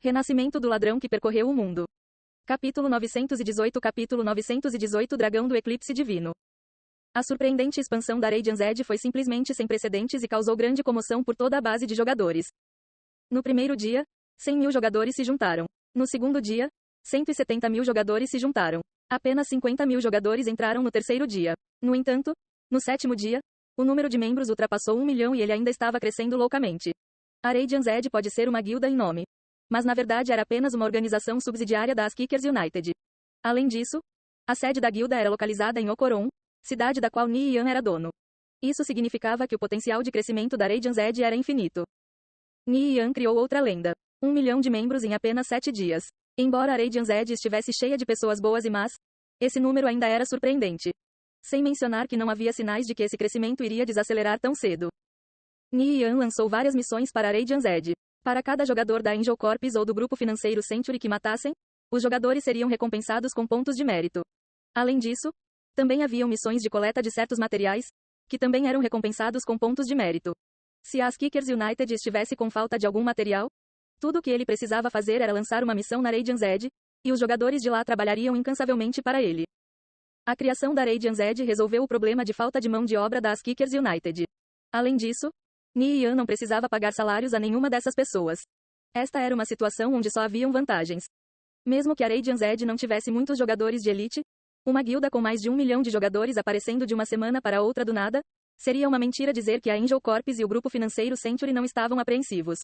Renascimento do ladrão que percorreu o mundo. Capítulo 918 Dragão do Eclipse Divino. A surpreendente expansão da Radiant Edge foi simplesmente sem precedentes e causou grande comoção por toda a base de jogadores. No primeiro dia, 100.000 jogadores se juntaram. No segundo dia, 170.000 jogadores se juntaram. Apenas 50.000 jogadores entraram no terceiro dia. No entanto, no sétimo dia, o número de membros ultrapassou 1 milhão e ele ainda estava crescendo loucamente. A Radiant Edge pode ser uma guilda em nome, mas na verdade era apenas uma organização subsidiária da Kickers United. Além disso, a sede da guilda era localizada em Okoron, cidade da qual Nian era dono. Isso significava que o potencial de crescimento da Radiant Edge era infinito. Nian criou outra lenda. 1 milhão de membros em apenas 7 dias. Embora a Radiant Edge estivesse cheia de pessoas boas e más, esse número ainda era surpreendente. Sem mencionar que não havia sinais de que esse crescimento iria desacelerar tão cedo. Nian lançou várias missões para a Radiant Edge. Para cada jogador da Angel Corps ou do grupo financeiro Century que matassem, os jogadores seriam recompensados com pontos de mérito. Além disso, também haviam missões de coleta de certos materiais, que também eram recompensados com pontos de mérito. Se a Kickers United estivesse com falta de algum material, tudo o que ele precisava fazer era lançar uma missão na Radiant Edge, e os jogadores de lá trabalhariam incansavelmente para ele. A criação da Radiant Edge resolveu o problema de falta de mão de obra das Kickers United. Além disso, Nian não precisava pagar salários a nenhuma dessas pessoas. Esta era uma situação onde só haviam vantagens. Mesmo que a Radiant Edge não tivesse muitos jogadores de elite, uma guilda com mais de 1 milhão de jogadores aparecendo de uma semana para outra do nada, seria uma mentira dizer que a Angel Corps e o grupo financeiro Century não estavam apreensivos.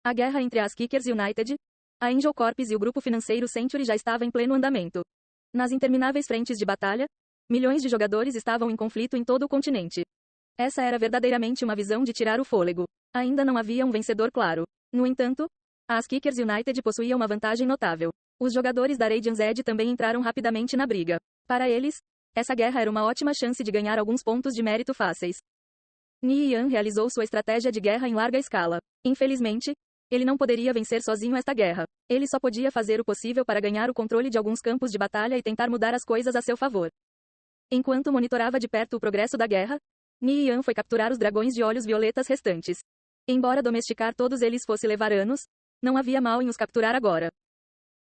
A guerra entre as Kickers United, a Angel Corps e o grupo financeiro Century já estava em pleno andamento. Nas intermináveis frentes de batalha, milhões de jogadores estavam em conflito em todo o continente. Essa era verdadeiramente uma visão de tirar o fôlego. Ainda não havia um vencedor claro. No entanto, as Kickers United possuíam uma vantagem notável. Os jogadores da Radiant Edge também entraram rapidamente na briga. Para eles, essa guerra era uma ótima chance de ganhar alguns pontos de mérito fáceis. Nian realizou sua estratégia de guerra em larga escala. Infelizmente, ele não poderia vencer sozinho esta guerra. Ele só podia fazer o possível para ganhar o controle de alguns campos de batalha e tentar mudar as coisas a seu favor. Enquanto monitorava de perto o progresso da guerra, Nian foi capturar os dragões de olhos violetas restantes. Embora domesticar todos eles fosse levar anos, não havia mal em os capturar agora.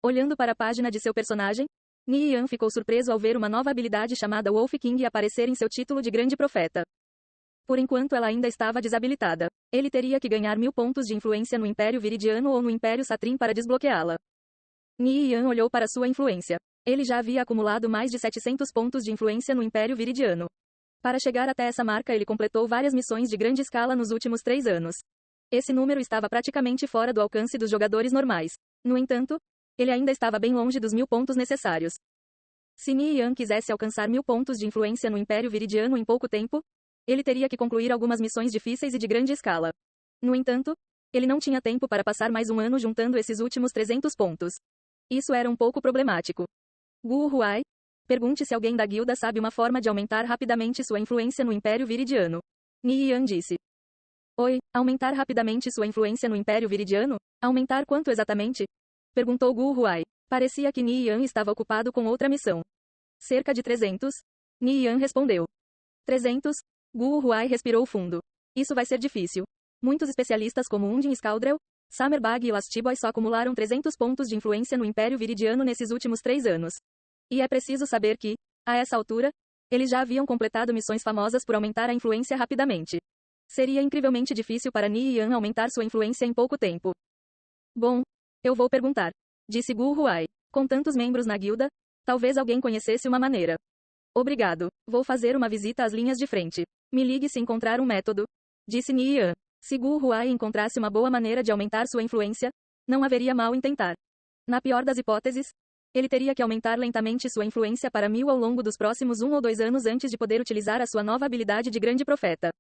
Olhando para a página de seu personagem, Nian ficou surpreso ao ver uma nova habilidade chamada Wolf King aparecer em seu título de Grande Profeta. Por enquanto ela ainda estava desabilitada. Ele teria que ganhar 1000 pontos de influência no Império Viridiano ou no Império Satrim para desbloqueá-la. Nian olhou para sua influência. Ele já havia acumulado mais de 700 pontos de influência no Império Viridiano. Para chegar até essa marca ele completou várias missões de grande escala nos últimos 3 anos. Esse número estava praticamente fora do alcance dos jogadores normais. No entanto, ele ainda estava bem longe dos 1000 pontos necessários. Se Nian quisesse alcançar 1000 pontos de influência no Império Viridiano em pouco tempo, ele teria que concluir algumas missões difíceis e de grande escala. No entanto, ele não tinha tempo para passar mais um ano juntando esses últimos 300 pontos. Isso era um pouco problemático. Gu Huai, pergunte se alguém da guilda sabe uma forma de aumentar rapidamente sua influência no Império Viridiano. Nian disse. Oi, aumentar rapidamente sua influência no Império Viridiano? Aumentar quanto exatamente? Perguntou Gu Huai. Parecia que Nian estava ocupado com outra missão. Cerca de 300. Nian respondeu. 300? Gu Huai respirou fundo. Isso vai ser difícil. Muitos especialistas como Undin Scaldrel, Summerbag e Lastiboy só acumularam 300 pontos de influência no Império Viridiano nesses últimos 3 anos. E é preciso saber que, a essa altura, eles já haviam completado missões famosas por aumentar a influência rapidamente. Seria incrivelmente difícil para Nian aumentar sua influência em pouco tempo. Bom, eu vou perguntar, disse Gu Huai. Com tantos membros na guilda, talvez alguém conhecesse uma maneira. Obrigado, vou fazer uma visita às linhas de frente. Me ligue se encontrar um método, disse Nian. Se Gu Huai encontrasse uma boa maneira de aumentar sua influência, não haveria mal em tentar. Na pior das hipóteses, ele teria que aumentar lentamente sua influência para 1000 ao longo dos próximos 1 ou 2 anos antes de poder utilizar a sua nova habilidade de Grande Profeta.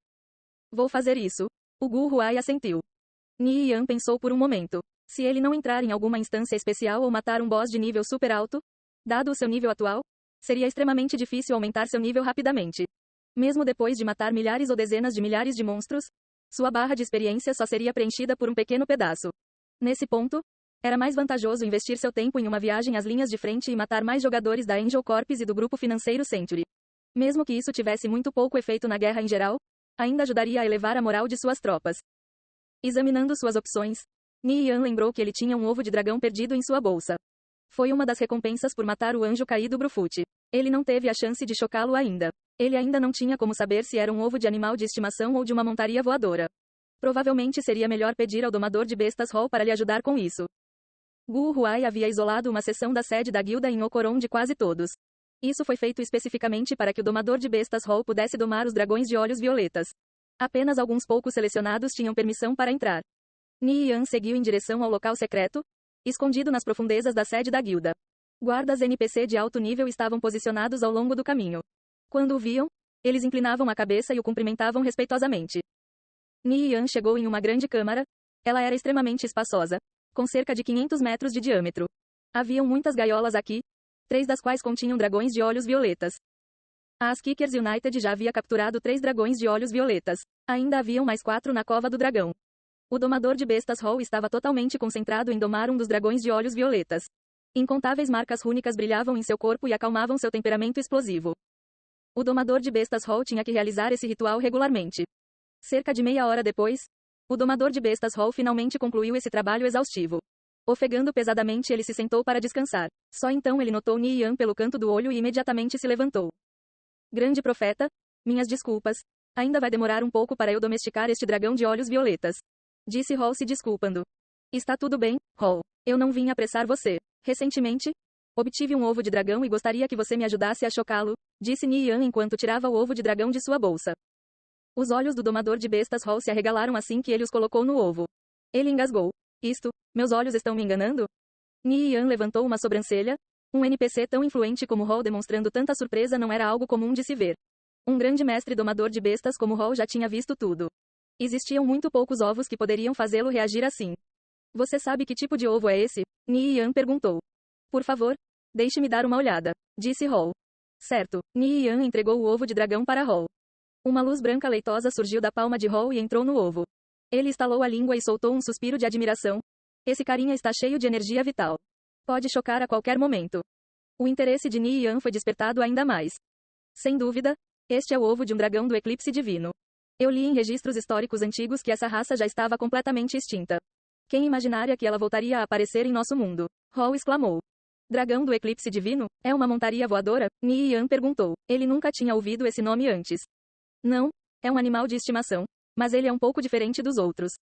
Vou fazer isso. O Gu Huai assentiu. Nian pensou por um momento. Se ele não entrar em alguma instância especial ou matar um boss de nível super alto, dado o seu nível atual, seria extremamente difícil aumentar seu nível rapidamente. Mesmo depois de matar milhares ou dezenas de milhares de monstros, sua barra de experiência só seria preenchida por um pequeno pedaço. Nesse ponto, era mais vantajoso investir seu tempo em uma viagem às linhas de frente e matar mais jogadores da Angel Corps e do grupo financeiro Century. Mesmo que isso tivesse muito pouco efeito na guerra em geral, ainda ajudaria a elevar a moral de suas tropas. Examinando suas opções, Ni Yan lembrou que ele tinha um ovo de dragão perdido em sua bolsa. Foi uma das recompensas por matar o anjo caído Brufute. Ele não teve a chance de chocá-lo ainda. Ele ainda não tinha como saber se era um ovo de animal de estimação ou de uma montaria voadora. Provavelmente seria melhor pedir ao domador de bestas Hall para lhe ajudar com isso. Gu Huai havia isolado uma seção da sede da guilda em Ocoron de quase todos. Isso foi feito especificamente para que o domador de bestas Hall pudesse domar os dragões de olhos violetas. Apenas alguns poucos selecionados tinham permissão para entrar. Ni Yan seguiu em direção ao local secreto, escondido nas profundezas da sede da guilda. Guardas NPC de alto nível estavam posicionados ao longo do caminho. Quando o viam, eles inclinavam a cabeça e o cumprimentavam respeitosamente. Ni Yan chegou em uma grande câmara. Ela era extremamente espaçosa, com cerca de 500 metros de diâmetro. Haviam muitas gaiolas aqui, 3 das quais continham dragões de olhos violetas. A Kickers United já havia capturado 3 dragões de olhos violetas. Ainda haviam mais 4 na cova do dragão. O domador de bestas Hall estava totalmente concentrado em domar um dos dragões de olhos violetas. Incontáveis marcas rúnicas brilhavam em seu corpo e acalmavam seu temperamento explosivo. O domador de bestas Hall tinha que realizar esse ritual regularmente. Cerca de meia hora depois, o domador de bestas Hall finalmente concluiu esse trabalho exaustivo. Ofegando pesadamente, ele se sentou para descansar. Só então ele notou Ni Yan pelo canto do olho e imediatamente se levantou. Grande profeta, minhas desculpas. Ainda vai demorar um pouco para eu domesticar este dragão de olhos violetas. Disse Hall se desculpando. Está tudo bem, Hall. Eu não vim apressar você. Recentemente, obtive um ovo de dragão e gostaria que você me ajudasse a chocá-lo, disse Ni Yan enquanto tirava o ovo de dragão de sua bolsa. Os olhos do domador de bestas Hall se arregalaram assim que ele os colocou no ovo. Ele engasgou. Meus olhos estão me enganando? Ni Yan levantou uma sobrancelha. Um NPC tão influente como Hall demonstrando tanta surpresa não era algo comum de se ver. Um grande mestre domador de bestas como Hall já tinha visto tudo. Existiam muito poucos ovos que poderiam fazê-lo reagir assim. Você sabe que tipo de ovo é esse? Ni Yan perguntou. Por favor, deixe-me dar uma olhada, disse Hall. Certo. Ni Yan entregou o ovo de dragão para Hall. Uma luz branca leitosa surgiu da palma de Hall e entrou no ovo. Ele estalou a língua e soltou um suspiro de admiração. Esse carinha está cheio de energia vital. Pode chocar a qualquer momento. O interesse de Ni Yan foi despertado ainda mais. Sem dúvida, este é o ovo de um dragão do eclipse divino. Eu li em registros históricos antigos que essa raça já estava completamente extinta. Quem imaginaria que ela voltaria a aparecer em nosso mundo? Hall exclamou. Dragão do eclipse divino? É uma montaria voadora? Ni Yan perguntou. Ele nunca tinha ouvido esse nome antes. Não, é um animal de estimação. Mas ele é um pouco diferente dos outros.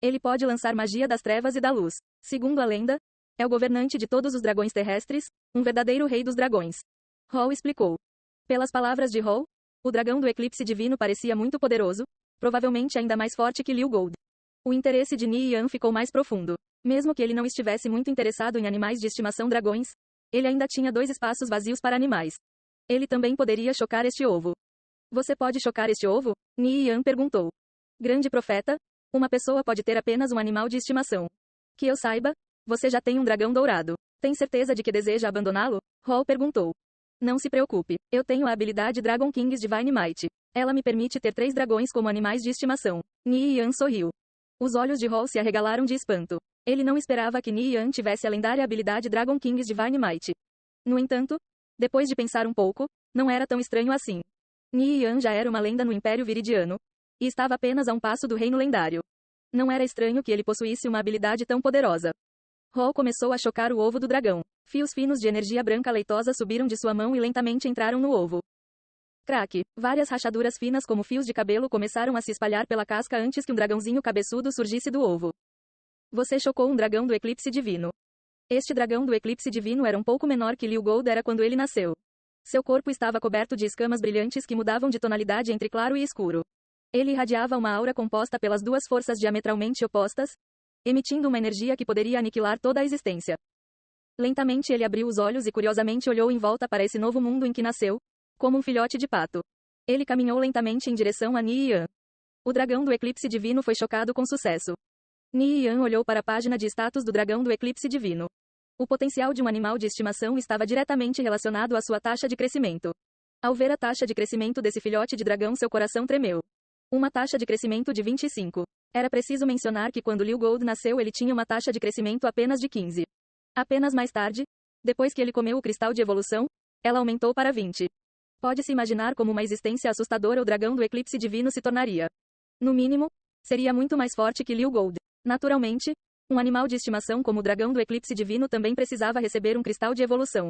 Ele pode lançar magia das trevas e da luz. Segundo a lenda, é o governante de todos os dragões terrestres, um verdadeiro rei dos dragões. Hall explicou. Pelas palavras de Hall, o dragão do eclipse divino parecia muito poderoso, provavelmente ainda mais forte que Liu Gold. O interesse de Ni Yan ficou mais profundo. Mesmo que ele não estivesse muito interessado em animais de estimação dragões, ele ainda tinha 2 espaços vazios para animais. Ele também poderia chocar este ovo. Você pode chocar este ovo? Ni Yan perguntou. Grande profeta, uma pessoa pode ter apenas um animal de estimação. Que eu saiba, você já tem um dragão dourado. Tem certeza de que deseja abandoná-lo? Hall perguntou. Não se preocupe, eu tenho a habilidade Dragon King's Divine Might. Ela me permite ter 3 dragões como animais de estimação. Ni Yan sorriu. Os olhos de Hall se arregalaram de espanto. Ele não esperava que Ni Yan tivesse a lendária habilidade Dragon King's Divine Might. No entanto, depois de pensar um pouco, não era tão estranho assim. Ni Yan já era uma lenda no Império Viridiano, e estava apenas a um passo do reino lendário. Não era estranho que ele possuísse uma habilidade tão poderosa. Hall começou a chocar o ovo do dragão. Fios finos de energia branca leitosa subiram de sua mão e lentamente entraram no ovo. Crack! Várias rachaduras finas como fios de cabelo começaram a se espalhar pela casca antes que um dragãozinho cabeçudo surgisse do ovo. Você chocou um dragão do eclipse divino. Este dragão do eclipse divino era um pouco menor que Liu Gold era quando ele nasceu. Seu corpo estava coberto de escamas brilhantes que mudavam de tonalidade entre claro e escuro. Ele irradiava uma aura composta pelas 2 forças diametralmente opostas, emitindo uma energia que poderia aniquilar toda a existência. Lentamente ele abriu os olhos e curiosamente olhou em volta para esse novo mundo em que nasceu, como um filhote de pato. Ele caminhou lentamente em direção a Ni Yan. O dragão do eclipse divino foi chocado com sucesso. Ni Yan olhou para a página de status do dragão do eclipse divino. O potencial de um animal de estimação estava diretamente relacionado à sua taxa de crescimento. Ao ver a taxa de crescimento desse filhote de dragão, seu coração tremeu. Uma taxa de crescimento de 25. Era preciso mencionar que quando Liu Gold nasceu ele tinha uma taxa de crescimento apenas de 15. Apenas mais tarde, depois que ele comeu o cristal de evolução, ela aumentou para 20. Pode-se imaginar como uma existência assustadora o dragão do eclipse divino se tornaria. No mínimo, seria muito mais forte que Liu Gold. Naturalmente, Um animal de estimação como o dragão do eclipse divino também precisava receber um cristal de evolução.